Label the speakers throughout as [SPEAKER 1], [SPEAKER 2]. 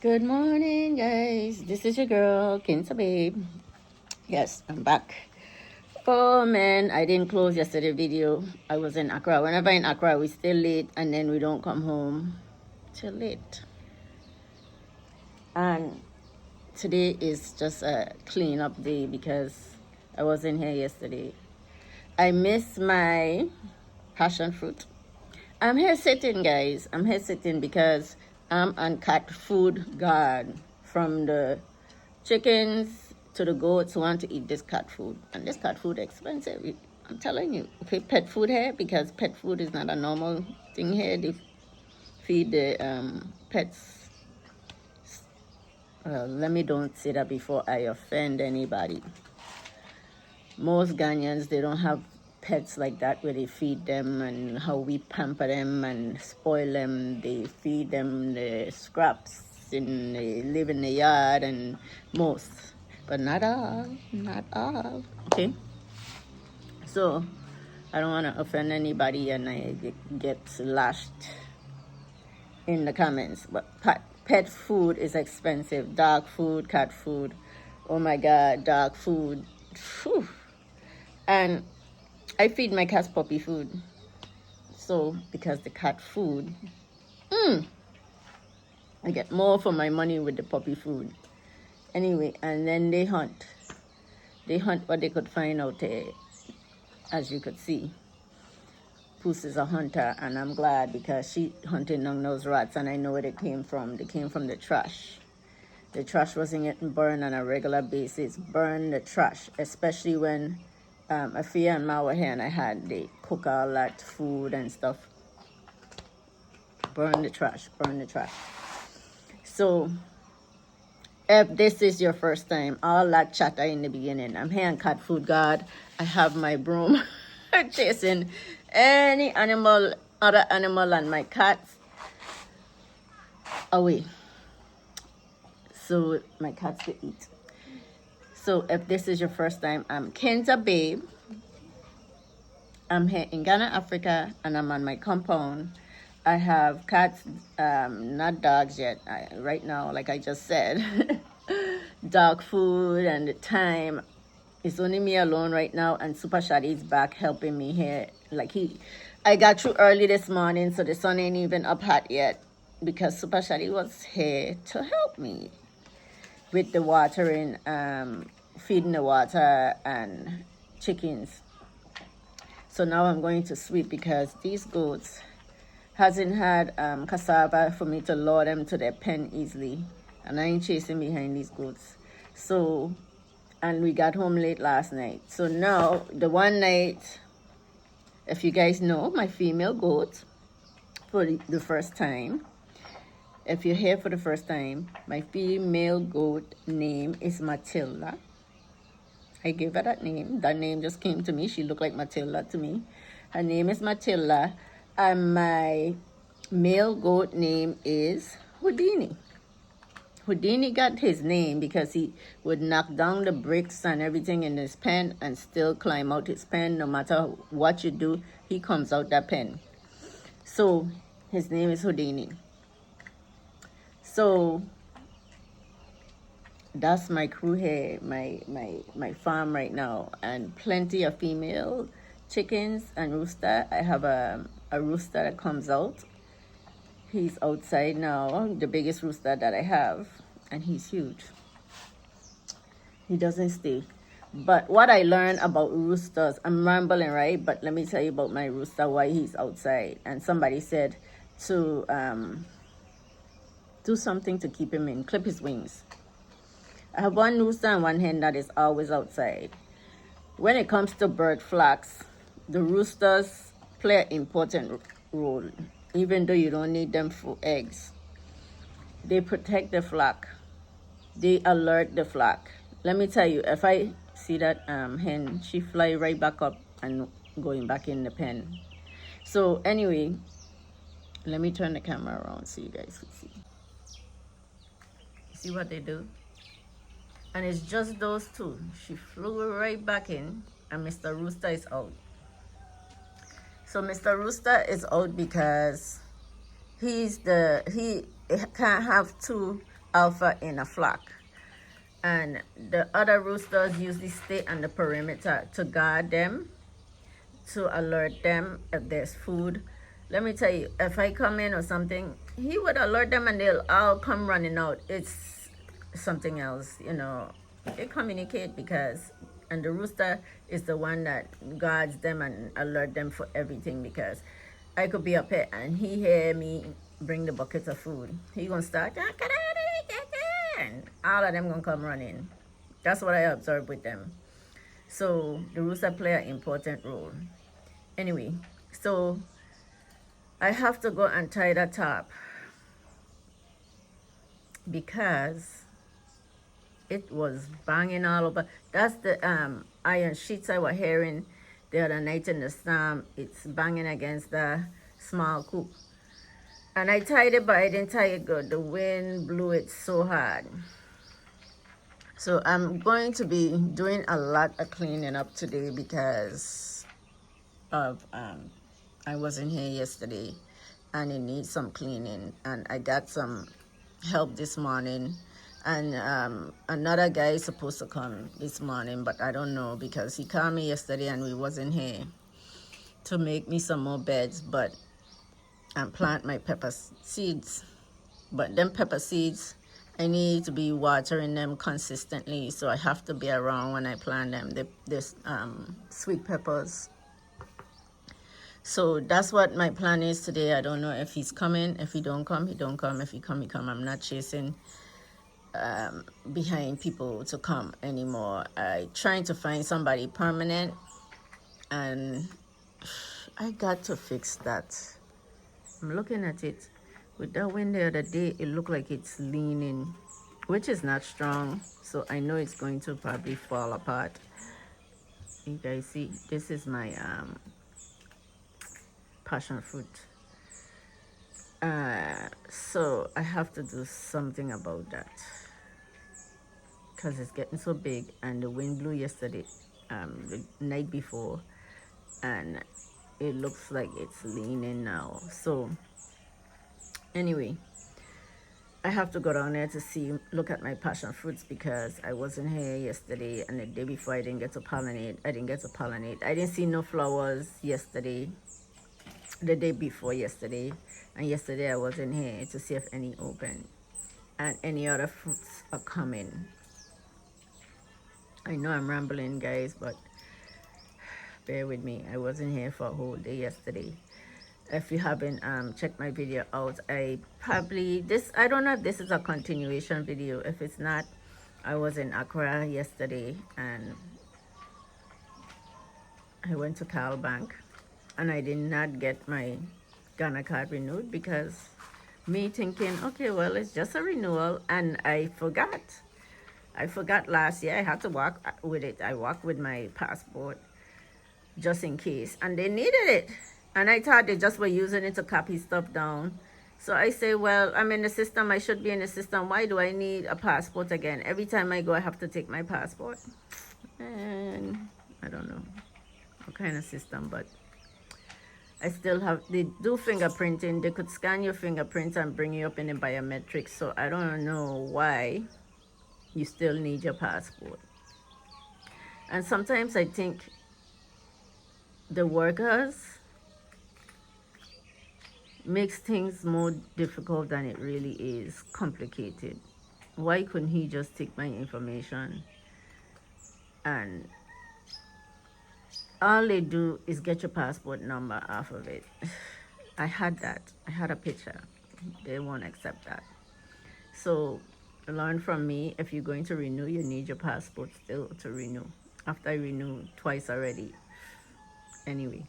[SPEAKER 1] Good morning, guys. This is your girl, Kinza Babe. Yes, I'm back. Oh man, I didn't close yesterday video. I was in Accra. Whenever in Accra, we stay late and then we don't come home till late. And today is just a cleanup day because I wasn't here yesterday. I miss my passion fruit. I'm here sitting, guys. I'm here sitting because I'm on cat food guard. From the chickens to the goats who want to eat this cat food. And this cat food is expensive. I'm telling you. Okay, pet food here, because pet food is not a normal thing here. They feed the pets. Let me don't say that before I offend anybody. Most Ghanaians, they don't have pets like that where they feed them and how we pamper them and spoil them. They feed them the scraps and they live in the yard, and most, but not all. Okay, so I don't want to offend anybody and I get lashed in the comments, but pet food is expensive. Dog food, cat food, oh my god, dog food. Whew. And I feed my cats puppy food. So, because the cat food, I get more for my money with the puppy food. Anyway, and then they hunt. They hunt what they could find out there, as you could see. Puss is a hunter, and I'm glad because she hunting down those rats, and I know where they came from. They came from the trash. The trash wasn't getting burned on a regular basis. Burn the trash, especially when Afia and Ma were here and they cook all that food and stuff. Burn the trash, burn the trash. So, if this is your first time, all that chatter in the beginning, I'm here on Cat Food Guard. I have my broom chasing any animal, other animal and my cats away, so my cats could eat. So if this is your first time, I'm Kinza Babe. I'm here in Ghana, Africa, and I'm on my compound. I have cats, not dogs yet. Right now, like I just said, dog food and the time. It's only me alone right now, and Super Shadi is back helping me here. I got through early this morning, so the sun ain't even up hot yet, because Super Shadi was here to help me with the watering, feeding the water and chickens. So now I'm going to sweep because these goats hasn't had cassava for me to lure them to their pen easily, and I ain't chasing behind these goats. So, and we got home late last night. So now the one night, if you guys know my female goat for the first time, if you're here for the first time, my female goat name is Matilda. I gave her that name. That name just came to me. She looked like Matilda to me. Her name is Matilda. And my male goat name is Houdini. Houdini got his name because he would knock down the bricks and everything in his pen and still climb out his pen. No matter what you do, he comes out that pen. So his name is Houdini. So that's my crew here, my farm right now, and plenty of female chickens and rooster. I have a rooster that comes out. He's outside now, the biggest rooster that I have, and he's huge. He doesn't stay. But what I learned about roosters, I'm rambling, right? But let me tell you about my rooster, why he's outside. And somebody said to do something to keep him in, clip his wings. I have one rooster and one hen that is always outside. When it comes to bird flocks, the roosters play an important role, even though you don't need them for eggs. They protect the flock. They alert the flock. Let me tell you, if I see that hen, she fly right back up and going back in the pen. So anyway, let me turn the camera around so you guys can see. See what they do? And it's just those two. She flew right back in, and Mr. Rooster is out. So Mr. Rooster is out because he can't have two alpha in a flock. And the other roosters usually stay on the perimeter to guard them, to alert them if there's food. Let me tell you, if I come in or something, he would alert them and they'll all come running out. It's something else, you know. They communicate because, and the rooster is the one that guards them and alert them for everything, because I could be up here and he hear me bring the bucket of food. He gonna start, and all of them gonna come running. That's what I observed with them. So the rooster play an important role. Anyway, so I have to go and tie the top because it was banging all over. That's the iron sheets I was hearing the other night in the storm. It's banging against the small coop. And I tied it, but I didn't tie it good. The wind blew it so hard. So I'm going to be doing a lot of cleaning up today because of I wasn't here yesterday and it needs some cleaning, and I got some help this morning, and another guy is supposed to come this morning, but I don't know because he called me yesterday and we wasn't here to make me some more beds, but and plant my pepper seeds. But them pepper seeds, I need to be watering them consistently, so I have to be around when I plant them. This sweet peppers. So that's what my plan is today. I don't know if he's coming. If he don't come, he don't come. If he come, he come. I'm not chasing behind people to come anymore. I trying to find somebody permanent, and I got to fix that. I'm looking at it. With that wind the other day, it looked like it's leaning, which is not strong. So I know it's going to probably fall apart. You guys see, this is my passion fruit. So I have to do something about that because it's getting so big, and the wind blew yesterday, the night before, and it looks like it's leaning now. So anyway, I have to go down there to look at my passion fruits because I wasn't here yesterday, and the day before I didn't get to pollinate. I didn't see no flowers yesterday, the day before yesterday, and yesterday I wasn't here to see if any open, and any other fruits are coming. I know I'm rambling, guys, but bear with me. I wasn't here for a whole day yesterday. If you haven't checked my video out, I don't know if this is a continuation video. If it's not, I was in Accra yesterday and I went to Cal Bank, and I did not get my Ghana card renewed because me thinking, okay, well, it's just a renewal, and I forgot last year. I had to walk with it. I walked with my passport just in case, and they needed it, and I thought they just were using it to copy stuff down. So I say, well, I'm in the system, I should be in the system. Why do I need a passport again? Every time I go, I have to take my passport. And I don't know what kind of system, but I still have, they do fingerprinting. They could scan your fingerprints and bring you up in the biometrics. So I don't know why you still need your passport. And sometimes I think the workers makes things more difficult than it really is, complicated. Why couldn't he just take my information, and all they do is get your passport number off of it? I had that. I had a picture. They won't accept that. So learn from me. If you're going to renew, you need your passport still to renew. After I renewed twice already. Anyway,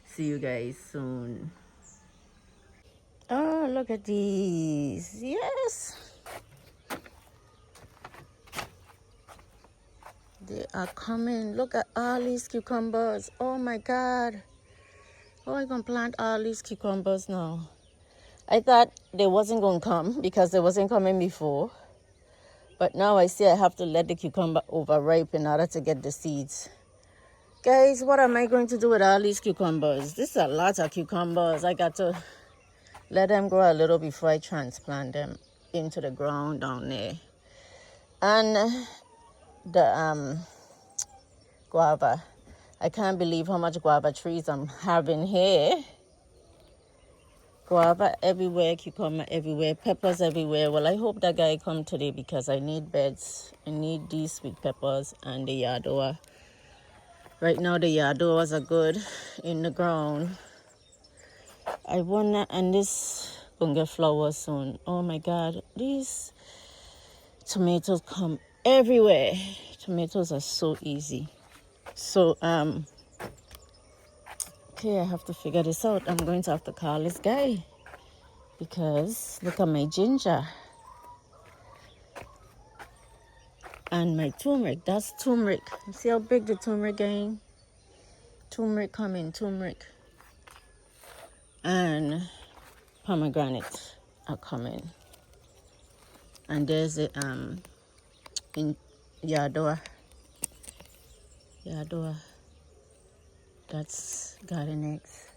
[SPEAKER 1] see you guys soon. Oh, look at these. Yes. They are coming. Look at all these cucumbers. Oh my God. Oh, I'm going to plant all these cucumbers now. I thought they wasn't going to come because they wasn't coming before. But now I see I have to let the cucumber overripe in order to get the seeds. Guys, what am I going to do with all these cucumbers? This is a lot of cucumbers. I got to let them grow a little before I transplant them. into the ground down there. And the guava. I can't believe how much guava trees I'm having here. Guava everywhere, cucumber everywhere, peppers everywhere. Well, I hope that guy come today because I need beds. I need these sweet peppers and the yadoa. Right now the yadoas are good in the ground. I wanna, and this gonna get flowers soon. Oh my God, these tomatoes come everywhere. Tomatoes are so easy. So okay, I have to figure this out. I'm going to have to call this guy because look at my ginger and my turmeric. That's turmeric. See how big the turmeric is? Turmeric coming, turmeric. And pomegranate are coming. And there's the in yadoa. That's garden eggs.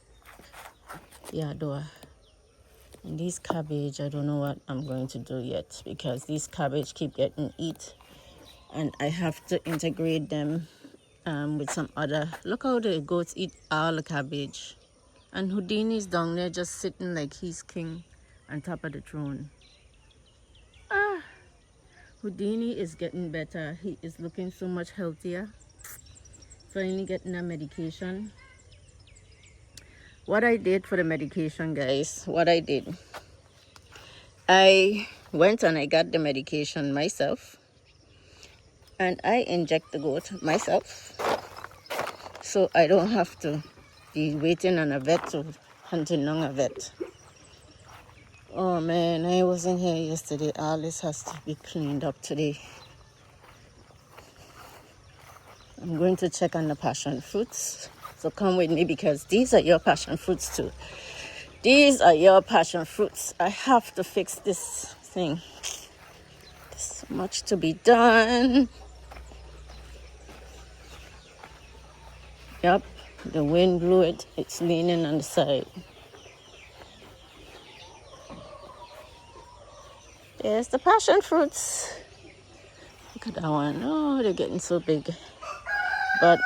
[SPEAKER 1] Yadoa. And these cabbage, I don't know what I'm going to do yet because these cabbage keep getting eat, and I have to integrate them with some other. Look how the goats eat all the cabbage, and Houdini's down there just sitting like he's king on top of the throne. Houdini is getting better. He is looking so much healthier. Finally getting a medication. What I did for the medication, guys, I went and I got the medication myself, and I inject the goat myself, so I don't have to be waiting on a vet to hunting on a vet. Oh man, I wasn't here yesterday. All this has to be cleaned up today. I'm going to check on the passion fruits. So come with me because these are your passion fruits too. These are your passion fruits. I have to fix this thing. There's so much to be done. Yep, the wind blew it. It's leaning on the side. There's the passion fruits. Look at that one. Oh, they're getting so big. But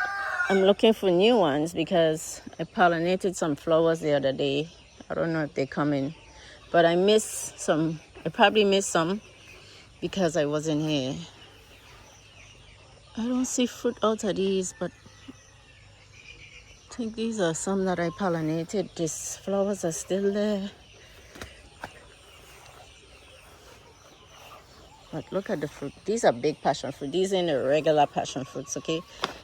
[SPEAKER 1] I'm looking for new ones because I pollinated some flowers the other day. I don't know if they're coming, but I missed some. I probably missed some because I wasn't here. I don't see fruit out of these, but I think these are some that I pollinated. These flowers are still there. But look at the fruit. These are big passion fruit. These ain't the regular passion fruits, okay?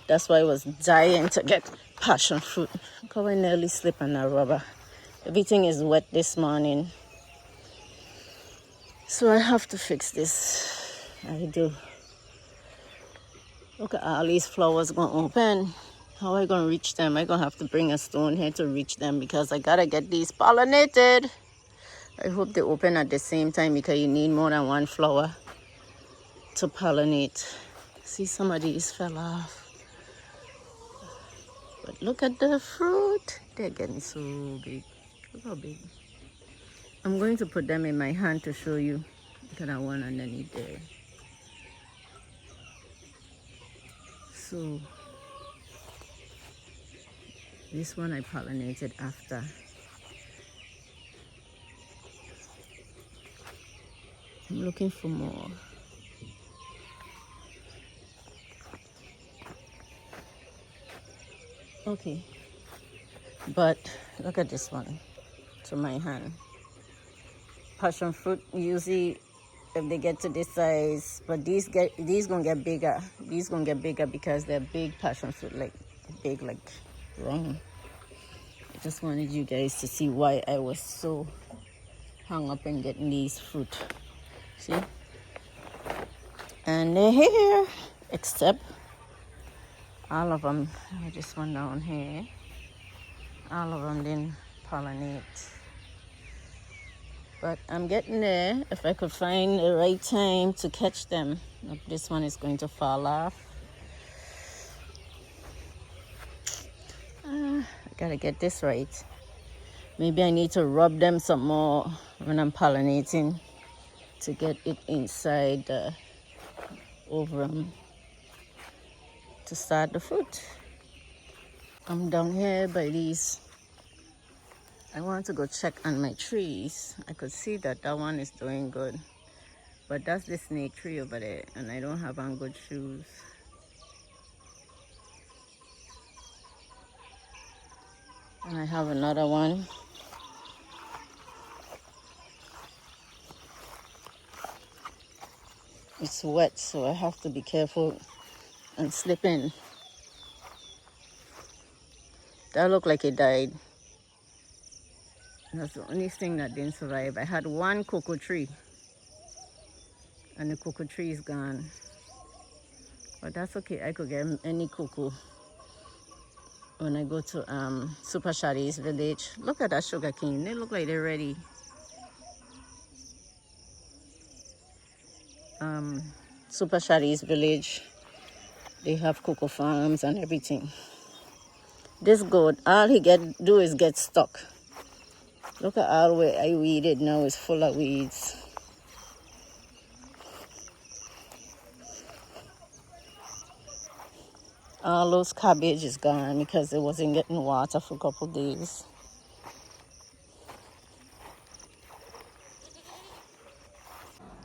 [SPEAKER 1] That's why I was dying to get passion fruit. Look how I nearly slipped on that rubber. Everything is wet this morning. So I have to fix this. I do. Look at all these flowers going to open. How am I going to reach them? I'm going to have to bring a stone here to reach them because I got to get these pollinated. I hope they open at the same time because you need more than one flower to pollinate. See, some of these fell off. But look at the fruit. They're getting so big. Look how big. I'm going to put them in my hand to show you. Look at that one underneath there. So this one I pollinated after. I'm looking for more. Okay, but look at this one to my hand. Passion fruit usually if they get to this size, but these gonna get bigger. These gonna get bigger because they're big passion fruit, like big, like wrong. I just wanted you guys to see why I was so hung up in getting these fruit. See, and they're here, except all of them. This one down here, all of them didn't pollinate. But I'm getting there. If I could find the right time to catch them. Look, this one is going to fall off. I gotta get this right. Maybe I need to rub them some more when I'm pollinating. to get it inside the oven to start the fruit. I'm down here by these. I want to go check on my trees. I could see that one is doing good, but that's the snake tree over there, and I don't have on good shoes. And I have another one. It's wet, so I have to be careful and slip in. That looked like it died. That's the only thing that didn't survive. I had one cocoa tree, and the cocoa tree is gone. But that's okay. I could get any cocoa when I go to Super Shadi's village. Look at that sugar cane. They look like they're ready. Super Shadi's village, they have cocoa farms and everything. This goat, all he do is get stuck. Look at all where I weeded now, is full of weeds. All those cabbage is gone because it wasn't getting water for a couple days.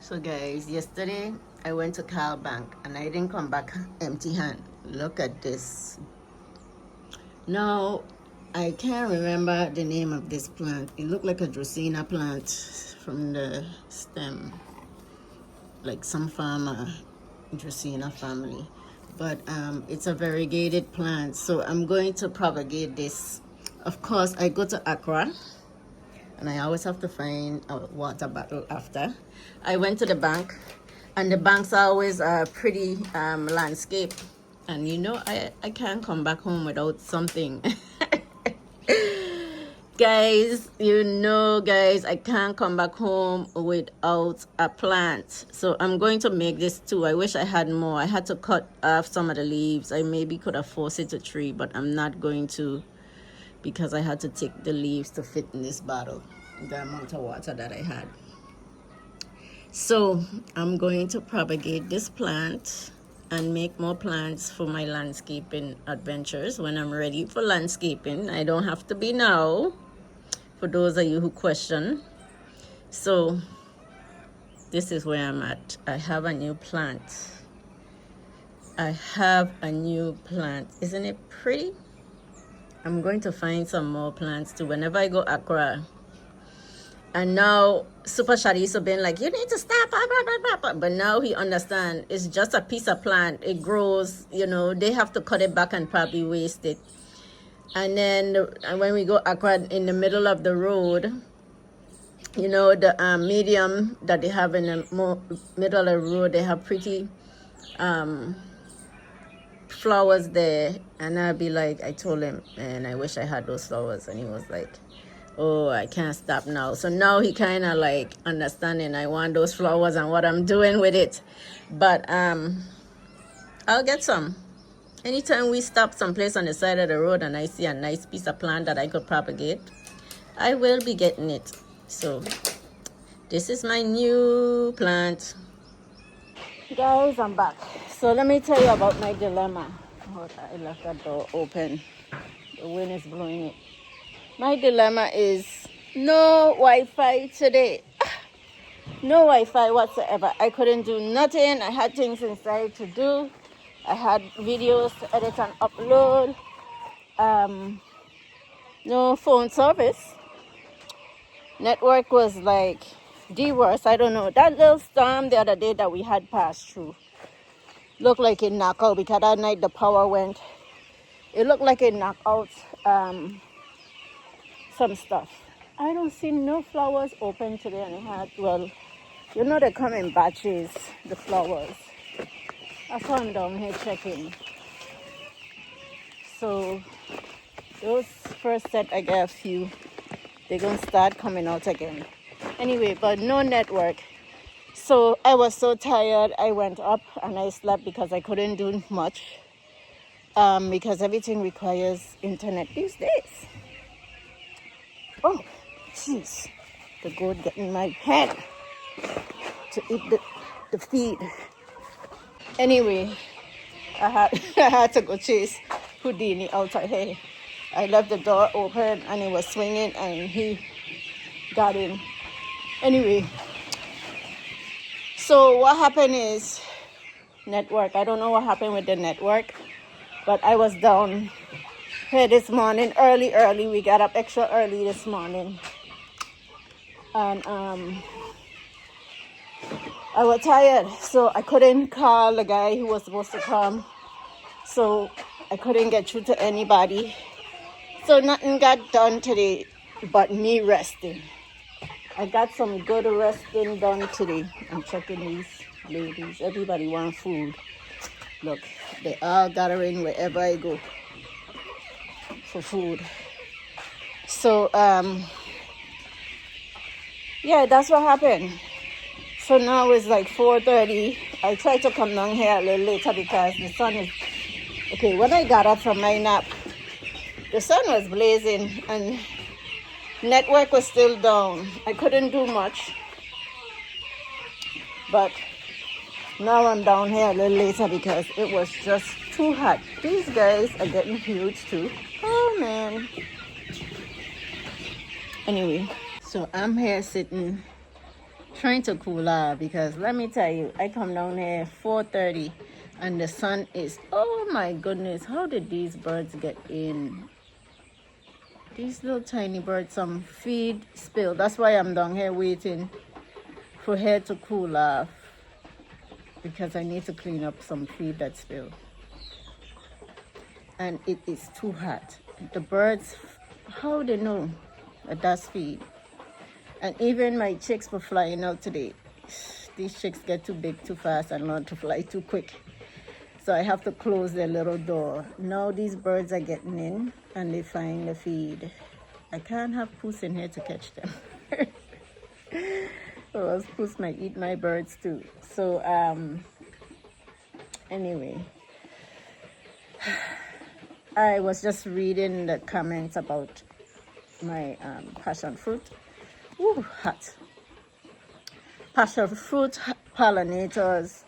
[SPEAKER 1] So guys, yesterday I went to Cal Bank and I didn't come back empty hand. Look at this. Now, I can't remember the name of this plant. It looked like a Dracaena plant from the stem. Like some farmer, Dracaena family. But it's a variegated plant. So I'm going to propagate this. Of course, I go to Accra. And I always have to find a water bottle after. I went to the bank, and the banks are always a pretty landscape. And you know, I can't come back home without something. Guys, I can't come back home without a plant. So I'm going to make this too. I wish I had more. I had to cut off some of the leaves. I maybe could have forced it to tree, but I'm not going to, because I had to take the leaves to fit in this bottle, the amount of water that I had. So I'm going to propagate this plant and make more plants for my landscaping adventures when I'm ready for landscaping. I don't have to be now, for those of you who question. So this is where I'm at. I have a new plant. Isn't it pretty? I'm going to find some more plants too whenever I go Accra. And now Super Shadi used to be like, you need to stop, blah, blah, blah, blah. But now he understands it's just a piece of plant. It grows, they have to cut it back and probably waste it. And then when we go Accra, in the middle of the road, the medium that they have in the middle of the road, they have pretty flowers there. And I'll be like, I told him, and I wish I had those flowers. And he was like, oh, I can't stop now. So now he kind of like understanding I want those flowers and what I'm doing with it. But I'll get some. Anytime we stop someplace on the side of the road and I see a nice piece of plant that I could propagate, I will be getting it. So this is my new plant. Guys, I'm back. So let me tell you about my dilemma. Oh, I left that door open. The wind is blowing it. My dilemma is no Wi-Fi today. No Wi-Fi whatsoever. I couldn't do nothing. I had things inside to do. I had videos to edit and upload. No phone service. Network was like the worst. I don't know. That little storm the other day that we had passed through looked like it knocked out, because that night the power went. It looked like it knocked out some stuff. I don't see no flowers open today, and it had, well, they come in batches, the flowers. That's why I'm down here checking. So those first set I got a few, they're gonna start coming out again. Anyway, but no network. So I was so tired, I went up and I slept because I couldn't do much. Because everything requires internet these days. Oh, jeez. The goat getting my head. to eat the feed. Anyway, I had I had to go chase Houdini out of here. I left the door open and it was swinging and he got in. Anyway, so what happened is network. I don't know what happened with the network, but I was down here this morning early. We got up extra early this morning. And I was tired, so I couldn't call the guy who was supposed to come. So I couldn't get through to anybody. So nothing got done today but me resting. I got some good resting done today. I'm checking these ladies. Everybody wants food. Look, they all gathering wherever I go for food. So, yeah, that's what happened. So now it's like 4:30. I tried to come down here a little later because the sun is... Okay, when I got up from my nap, the sun was blazing and network was still down. I couldn't do much. But now I'm down here a little later because it was just too hot. These guys are getting huge too. Oh, man. Anyway, so I'm here sitting, trying to cool off because let me tell you, I come down here at 4:30 and the sun is... Oh, my goodness. How did these birds get in? These little tiny birds, some feed spilled. That's why I'm down here waiting for her to cool off because I need to clean up some feed that spilled. And it is too hot. The birds, how they know that that's feed? And even my chicks were flying out today. These chicks get too big too fast and learn to fly too quick. So I have to close their little door. Now these birds are getting in and they find the feed. I can't have Poos in here to catch them. Or else Poos might eat my birds too. So anyway, I was just reading the comments about my passion fruit. Ooh, hot. Passion fruit pollinators.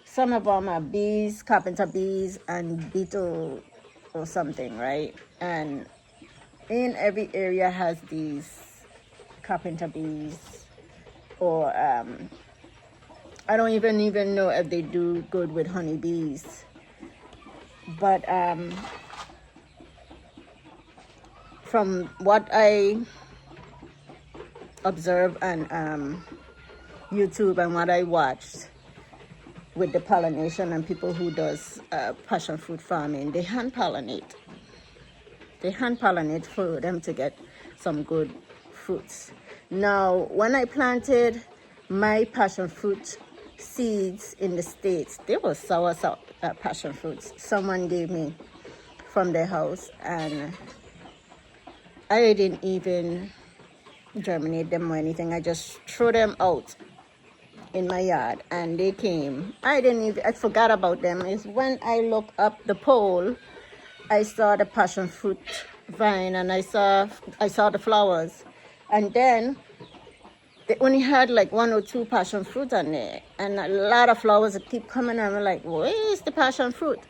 [SPEAKER 1] Some of them are bees, carpenter bees, and beetle or something, right? And in every area has these carpenter bees, or I don't even know if they do good with honeybees. But from what I observe on YouTube and what I watched with the pollination and people who does passion fruit farming, they hand pollinate. They hand pollinate for them to get some good fruits. Now, when I planted my passion fruit seeds in the States, they were sour passion fruits. Someone gave me from their house, and I didn't even germinate them or anything. I just threw them out in my yard and they came. I forgot about them. It's when I looked up the pole, I saw the passion fruit vine and I saw the flowers, and then they only had like 1 or 2 passion fruit on there and a lot of flowers that keep coming, and I'm like, where's the passion fruit?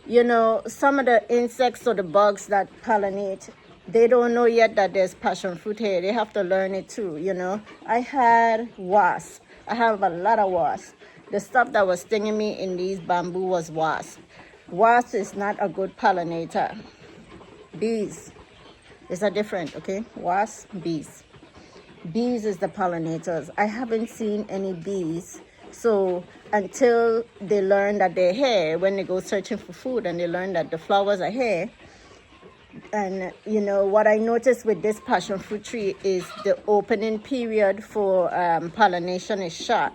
[SPEAKER 1] You know, some of the insects or the bugs that pollinate, they don't know yet that there's passion fruit here. They have to learn it too, you know. I had wasps. I have a lot of wasps. The stuff that was stinging me in these bamboo was wasp. Wasp is not a good pollinator. Bees is a different, okay? Wasp, bees. Bees is the pollinators. I haven't seen any bees. So until they learn that they're here, when they go searching for food and they learn that the flowers are here, and you know what I noticed with this passion fruit tree is the opening period for pollination is short.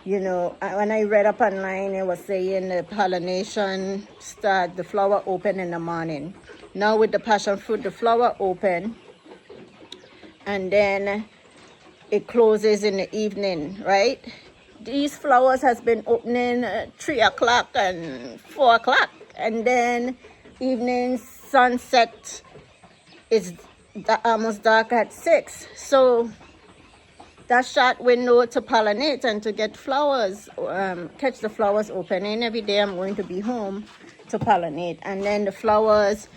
[SPEAKER 1] You know, when I read up online, it was saying the pollination start, the flower open in the morning. Now with the passion fruit, the flower open and then it closes in the evening, right? These flowers has been opening 3 o'clock and 4 o'clock, and then evening sunset is almost dark at 6. So that short window to pollinate and to get flowers, catch the flowers opening. Every day I'm going to be home to pollinate, and then the flowers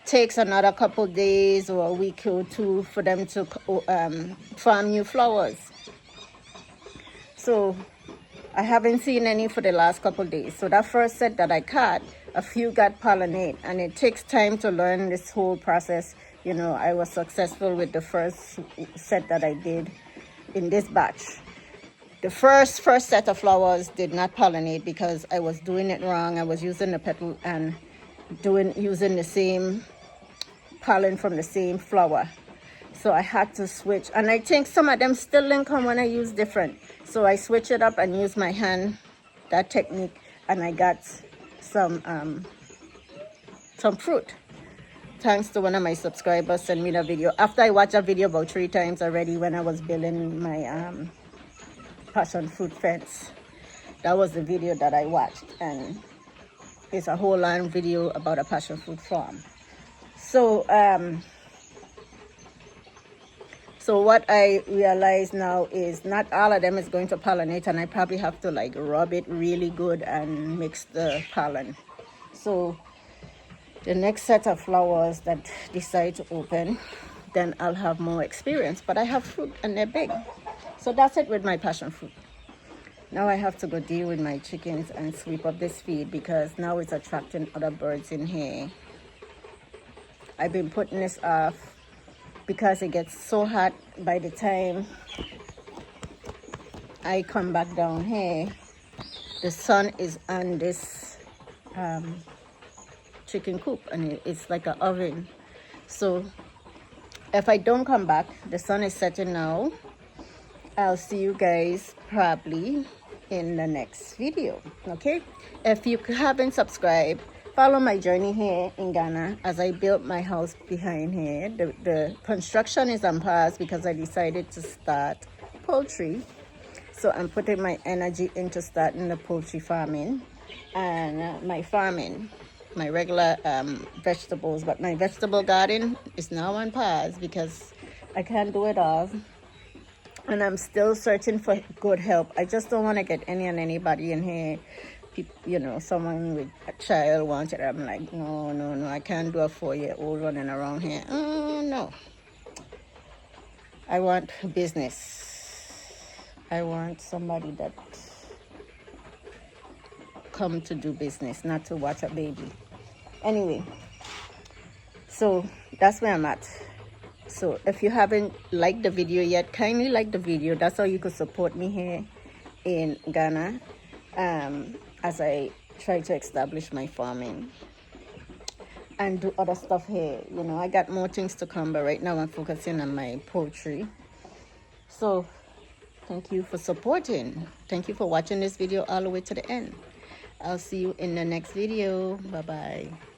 [SPEAKER 1] takes another couple days or a week or two for them to form new flowers. So I haven't seen any for the last couple days. So that first set that I caught, a few got pollinate, and it takes time to learn this whole process. You know, I was successful with the first set that I did in this batch. The first set of flowers did not pollinate because I was doing it wrong. I was using the petal and using the same pollen from the same flower. So I had to switch, and I think some of them still didn't come when I use different. So I switch it up and use my hand, that technique, and I got some fruit. Thanks to one of my subscribers sent me the video. After I watched that video about 3 times already when I was building my passion fruit fence. That was the video that I watched, and it's a whole long video about a passion fruit farm. So so what I realize now is not all of them is going to pollinate, and I probably have to like rub it really good and mix the pollen. So the next set of flowers that decide to open, then I'll have more experience. But I have fruit and they're big. So that's it with my passion fruit. Now I have to go deal with my chickens and sweep up this feed because now it's attracting other birds in here. I've been putting this off because it gets so hot. By the time I come back down here, the sun is on this chicken coop, and it's like an oven. So if I don't come back, the sun is setting now. I'll see you guys probably in the next video. Okay, if you haven't subscribed, follow my journey here in Ghana as I built my house behind here. The construction is on pause because I decided to start poultry. So I'm putting my energy into starting the poultry farming and my farming, my regular vegetables. But my vegetable garden is now on pause because I can't do it all. And I'm still searching for good help. I just don't want to get anybody in here. You know, someone with a child wanted. I'm like, no, I can't do a 4-year-old running around here. No. I want business. I want somebody that come to do business, not to watch a baby. Anyway, so that's where I'm at. So if you haven't liked the video yet, kindly like the video. That's how you could support me here in Ghana as I try to establish my farming and do other stuff here. You know, I got more things to come, but right now I'm focusing on my poultry. So thank you for supporting. Thank you for watching this video all the way to the end. I'll see you in the next video. Bye-bye.